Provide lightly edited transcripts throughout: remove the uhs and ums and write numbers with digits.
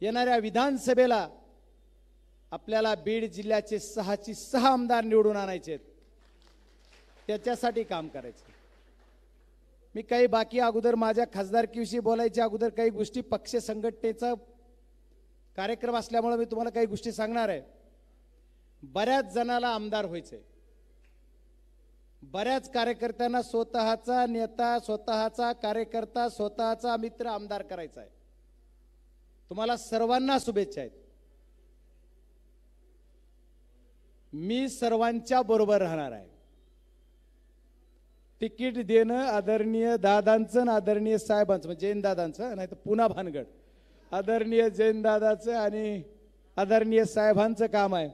येणाऱ्या विधानसभेला आपल्याला बीड जिल्ह्याचे 6 आमदार निवडून आणायचे, त्याच्यासाठी काम करायचं। मी काही बाकी अगोदर माझ्या खासदारकीविषयी बोलायच्या अगोदर काही गोष्टी पक्ष संघटनेचा कार्यक्रम असल्यामुळे मी तुम्हाला काही गोष्टी सांगणार आहे। बऱ्याच जणाला आमदार व्हायचंय, बऱ्याच कार्यकर्त्यांना स्वतःचा नेता, स्वतःचा कार्यकर्ता, स्वतःचा मित्र आमदार करायचा आहे। तुम्हाला सर्वांना शुभेच्छा आहेत। मी सर्वांच्या बरोबर राहणार आहे। तिकीट देणं आदरणीय दादांचं, आदरणीय साहेबांचं, म्हणजे जैन दादांचं, नाही तर पुन्हा भानगड, आदरणीय जैन दादाचं आणि आदरणीय साहेबांचं काम आहे।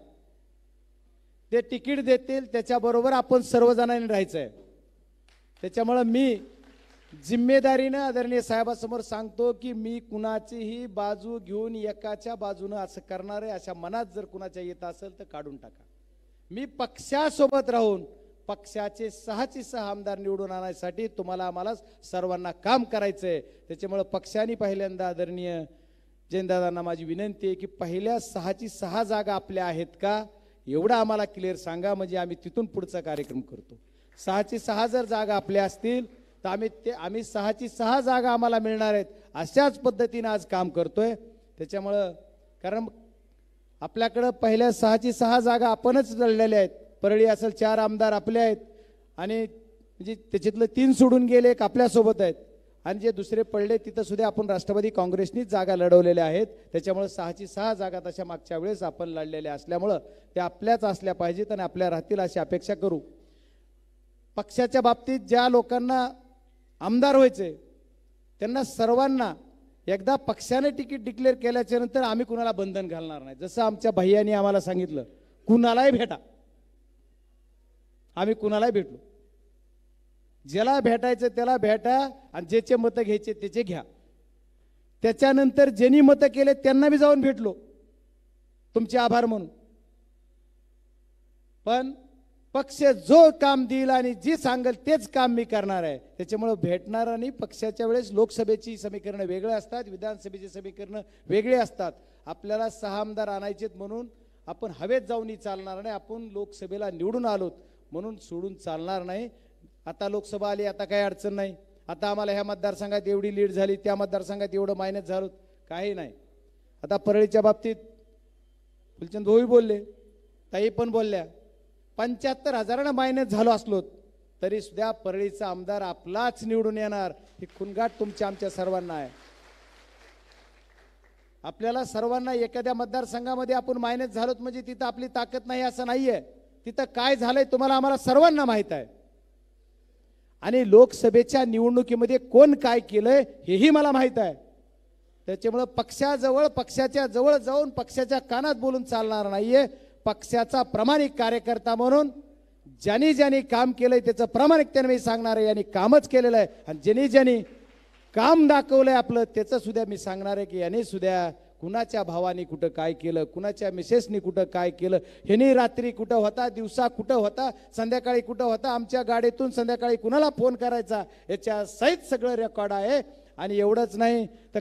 ते तिकीट देतील त्याच्याबरोबर आपण सर्वजणांनी राहायचं आहे। त्याच्यामुळे मी जिम्मेदारीने आदरणीय साहेबांसमोर सांगतो की मी कुणाचीही बाजू घेऊन एकाच्या बाजूने असं करणार आहे, अशा मनात जर कुणाच्या येत असेल तर काढून टाका। मी पक्षासोबत राहून पक्षाचे 6 आमदार निवडून आणण्यासाठी तुम्हाला आम्हाला सर्वांना काम करायचंय। त्याच्यामुळे पक्षाने पहिल्यांदा आदरणीय जयंतदादांना माझी विनंती आहे की पहिल्या 6 जागा आपल्या आहेत का एवढं आम्हाला क्लिअर सांगा, म्हणजे आम्ही तिथून पुढचा कार्यक्रम करतो। 6 जर जागा आपल्या असतील तर आम्ही 6 जागा आम्हाला मिळणार आहेत, अशाच पद्धतीने आज काम करतोय। त्याच्यामुळे कारण आपल्याकडे पहिल्या 6 जागा आपणच लढलेल्या आहेत। परळी असेल 4 आमदार आपले आहेत आणि म्हणजे त्याच्यातले 3 सोडून गेले, एक आपल्यासोबत आहेत आणि जे दुसरे पडले तिथं सुद्धा आपण राष्ट्रवादी काँग्रेसनीच जागा लढवलेल्या आहेत। त्याच्यामुळे 6 जागा तशा मागच्या वेळेस आपण लढलेल्या असल्यामुळे त्या आपल्याच असल्या पाहिजेत आणि आपल्या राहतील अशी अपेक्षा करू। पक्षाच्या बाबतीत ज्या लोकांना आमदार व्हायचे त्यांना सर्वांना एकदा पक्षाने तिकीट डिक्लेअर केल्याच्या नंतर आम्ही कुणाला बंधन घालणार नाही। जसं आमच्या भैयानी आम्हाला सांगितलं कुणालाही भेटा, आम्ही कुणालाही भेटलो, ज्याला भेटायचं त्याला भेटा आणि ज्याचे मतं घ्यायचे त्याचे घ्या। त्याच्यानंतर ज्यांनी मतं केले त्यांना बी जाऊन भेटलो तुमचे आभार म्हणून। पण पक्ष जो काम देईल आणि जी सांगेल तेच काम मी करणार आहे। त्याच्यामुळे भेटणार आणि पक्षाच्या वेळेस लोकसभेची समीकरणं वेगळे असतात, विधानसभेची समीकरणं वेगळे असतात। आपल्याला 6 आमदार आणायचेत म्हणून आपण हवेत जाऊनही चालणार नाही। आपण लोकसभेला निवडून आलोत म्हणून सोडून चालणार नाही। आता लोकसभा आली, आता काही अडचण नाही। आता आम्हाला ह्या मतदारसंघात एवढी लीड झाली, त्या मतदारसंघात एवढं मायनस झालं, काही नाही। आता परळीच्या बाबतीत फुलचंद भाऊ बोलले, ताई पण बोलल्या, 75,000 मायनस झालो असलो तरी सुद्धा परळीचा आमदार आपलाच निवडून येणार, ही खुणगाठ तुमच्या आमच्या सर्वांना आहे। आपल्याला सर्वांना एखाद्या मतदारसंघामध्ये आपण मायनस झालोत म्हणजे तिथं आपली ताकद नाही असं नाहीये, तिथं काय झालंय तुम्हाला आम्हाला सर्वांना माहित आहे। आणि लोकसभेच्या निवडणुकीमध्ये कोण काय केलंय हेही मला माहित आहे। त्याच्यामुळे पक्षाच्या जवळ जाऊन पक्षाच्या कानात बोलून चालणार नाहीये। पक्षाचा प्रामाणिक कार्यकर्ता म्हणून ज्यांनी काम केलंय त्याचं प्रामाणिकतेने मी सांगणार आहे, यांनी कामच केलेलं आहे आणि ज्यांनी काम दाखवलंय आपलं त्याचं सुद्धा मी सांगणार आहे की यांनी सुद्धा कुणाच्या भावानी कुठं काय केलं, कुणाच्या मिसेसनी कुठं काय केलं, ह्यांनी रात्री कुठं होता, दिवसा कुठं होता, संध्याकाळी कुठं होता, आमच्या गाडीतून संध्याकाळी कुणाला फोन करायचा याच्या सहित सगळं रेकॉर्ड आहे। आणि एवढंच नाही तर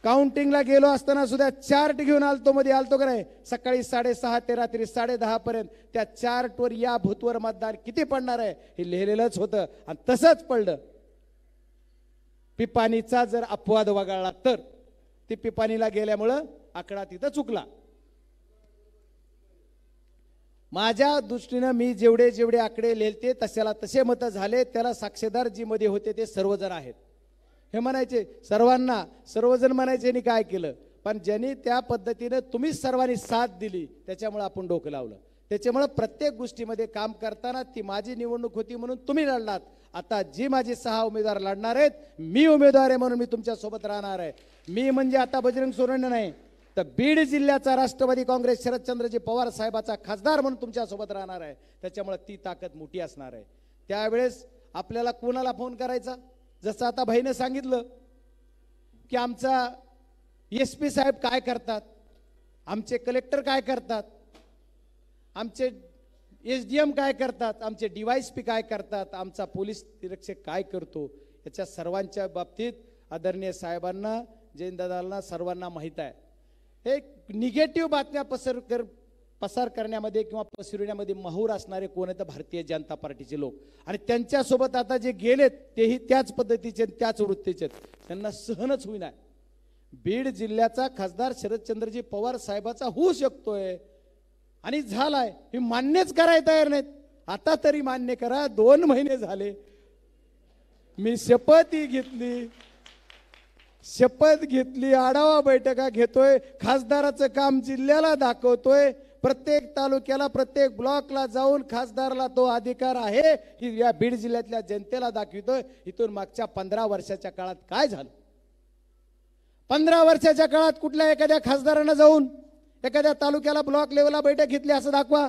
काउंटिंगला गेलो असताना सुद्धा चार्ट घेऊन मध्ये आलतो का नाही, सकाळी 6:30 ते रात्री 10:30 पर्यंत त्या चार्टवर या भूतवर मतदान किती पडणार आहे हे लिहिलेलंच होतं आणि तसंच पडलं। पिपाणीचा जर अपवाद वगळला तर ती पिपाणीला गेल्यामुळं आकडा तिथं चुकला। माझ्या दृष्टीने मी जेवढे आकडे लिहिले तशाला तसे मतं झाले, त्याला साक्षीदार जी मध्ये होते ते सर्वजण आहेत। हे म्हणायचे सर्वजण म्हणायचे यांनी काय केलं, पण ज्यांनी त्या पद्धतीने तुम्ही सर्वांनी साथ दिली त्याच्यामुळे आपण डोकं लावलं। त्याच्यामुळे प्रत्येक गोष्टीमध्ये काम करताना ती माझी निवडणूक होती म्हणून तुम्ही लढलात, आता जी माझी 6 उमेदवार लढणार आहेत मी उमेदवार आहे म्हणून मी तुमच्या सोबत राहणार आहे। मी म्हणजे आता बजरंग सोनवणे नाही तर बीड जिल्ह्याचा राष्ट्रवादी काँग्रेस शरदचंद्रजी पवार साहेबाचा खासदार म्हणून तुमच्या सोबत राहणार आहे। त्याच्यामुळे ती ताकद मोठी असणार आहे। त्यावेळेस आपल्याला कोणाला फोन करायचा, जसं आता भाईने सांगितलं की आमचा एसपी साहेब काय करतात, आमचे कलेक्टर काय करतात, आमचे एसडीएम काय करतात, आमचे डीवायएसपी काय करतात, आमचा पोलीस निरीक्षक काय करतो, याच्या सर्वांच्या बाबतीत आदरणीय साहेबांना जयंतदादांना सर्वांना माहीत आहे. हे निगेटिव्ह बातम्या पसार करण्यामध्ये किंवा पसरवण्यामध्ये माहूर असणारे कोण आहेत? भारतीय जनता पार्टीचे लोक. आणि त्यांच्यासोबत आता जे गेलेत तेही त्याच पद्धतीचे त्याच वृत्तीचे, त्यांना सहनच होईना. बीड जिल्ह्याचा खासदार शरदचंद्रजी पवार साहेबाचा होऊ शकतोय आणि झालाय, हे मान्यच करायला तयार नाहीत. आता तरी मान्य करा. 2 महिने झाले मी शपथ घेतली, आढावा बैठका घेतोय, खासदाराचं काम जिल्ह्याला दाखवतोय, प्रत्येक तालुक्याला प्रत्येक ब्लॉकला जाऊन खासदाराला तो अधिकार आहे ही या बीड जिल्ह्यातल्या जनतेला दाखवतोय. इथून मागच्या 15 वर्षाच्या काळात काय झालं? 15 वर्षाच्या काळात कुठल्या एखाद्या खासदारानं जाऊन एखाद्या तालुक्याला ब्लॉक लेवलला बैठक घेतली असं दाखवा.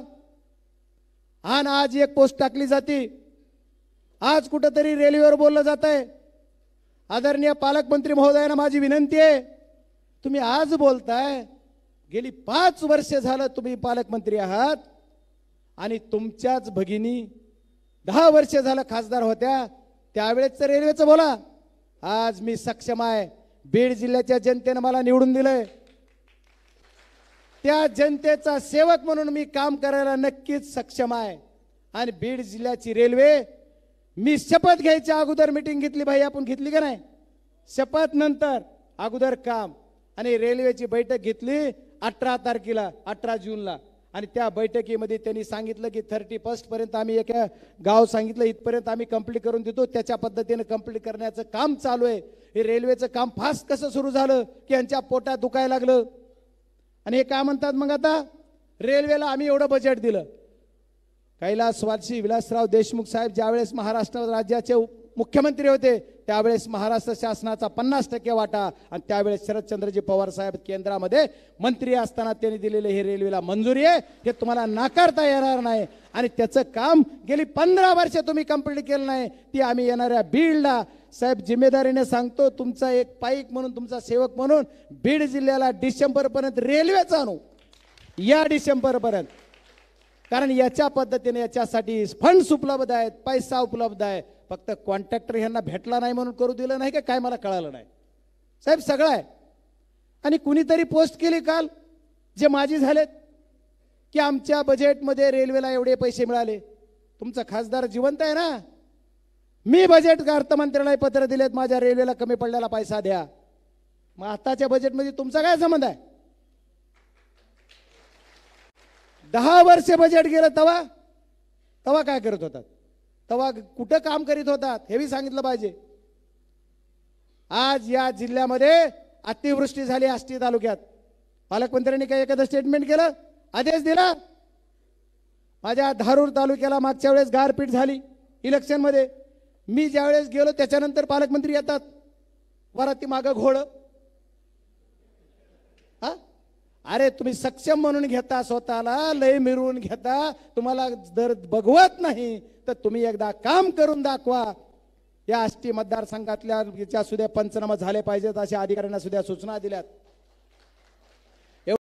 आणि आज एक पोस्ट टाकली जाते, आज कुठंतरी रेल्वेवर बोललं जात आहे. आदरणीय पालकमंत्री महोदयांना माझी विनंती आहे, तुम्ही आज बोलताय, गेली 5 वर्ष झालं तुम्ही पालकमंत्री आहात आणि तुमच्याच भगिनी 10 वर्ष झालं खासदार होत्या, त्यावेळेस रेल्वेचं बोला. आज मी सक्षम आहे. बीड जिल्ह्याच्या जनतेने मला निवडून दिलंय, त्या जनतेचा सेवक म्हणून मी काम करायला नक्कीच सक्षम आहे. आणि बीड जिल्ह्याची रेल्वे मी शपथ घ्यायच्या अगोदर मीटिंग घेतली, भाई आपण घेतली का नाही? शपथ नंतर अगोदर काम. आणि रेल्वेची बैठक घेतली 18 तारखेला, 18 जूनला. आणि त्या बैठकीमध्ये त्यांनी सांगितलं की 31 पर्यंत आम्ही एक गाव सांगितलं इथपर्यंत आम्ही कंप्लीट करून देतो, त्याच्या पद्धतीने कंप्लीट करण्याचं काम चालू आहे. हे रेल्वेचं काम फास्ट कसं सुरू झालं की यांच्या पोटात दुखायला लागलं. आणि हे काय म्हणतात मग आता, रेल्वेला आम्ही एवढं बजेट दिलं. कैलासवासी विलासराव देशमुख साहेब ज्यावेळेस महाराष्ट्र राज्याचे मुख्यमंत्री होते त्यावेळेस महाराष्ट्र शासनाचा 50% वाटा, आणि त्यावेळेस शरदचंद्रजी पवार साहेब केंद्रामध्ये मंत्री असताना त्यांनी दिलेले हे रेल्वेला मंजुरी आहे, हे तुम्हाला नाकारता येणार नाही. आणि त्याचं काम गेली 15 वर्ष तुम्ही कंप्लीट केलं नाही. ती आम्ही येणाऱ्या बीडला साहेब जिम्मेदारीने सांगतो, तुमचा एक पाईक म्हणून, तुमचा सेवक म्हणून बीड जिल्ह्याला डिसेंबरपर्यंत रेल्वेचा आणू, या डिसेंबरपर्यंत. कारण याच्या पद्धतीने याच्यासाठी फंड्स उपलब्ध आहेत, पैसा उपलब्ध आहे. फक्त कॉन्ट्रॅक्टर यांना भेटला नाही म्हणून करू दिलं नाही का काय मला कळालं नाही साहेब, सगळं आहे. आणि कुणीतरी पोस्ट केली काल जे माझी झालेत की आमच्या बजेटमध्ये रेल्वेला एवढे पैसे मिळाले. तुमचा खासदार जिवंत आहे ना, मी बजेट अर्थमंत्र्याला पत्र दिलेत माझ्या रेल्वेला कमी पडलेला पैसा द्या. मग आताच्या बजेटमध्ये तुमचा काय संबंध आहे? 10 वर्ष बजेट गेलं तवा काय करत होतात, तवा कुठं काम करीत होतात हे सांगितलं पाहिजे. आज या जिल्ह्यामध्ये अतिवृष्टी झाली आष्टी तालुक्यात, पालकमंत्र्यांनी काय एखादं स्टेटमेंट केलं, आदेश दिला? माझ्या धारूर तालुक्याला मागच्या वेळेस गारपीट झाली इलेक्शन मध्ये, मी ज्यावेळेस गेलो त्याच्यानंतर पालकमंत्री येतात, वराती मागं घोड. अरे तुम्ही सक्षम म्हणून घेता, स्वतःला लय मिरवून घेता, तुम्हाला जर बघवत नाही तर तुम्ही एकदा काम करून दाखवा. या आष्टी मतदारसंघातल्या सुद्धा पंचनामा झाले पाहिजेत अशा अधिकाऱ्यांना सुद्धा सूचना दिल्यात.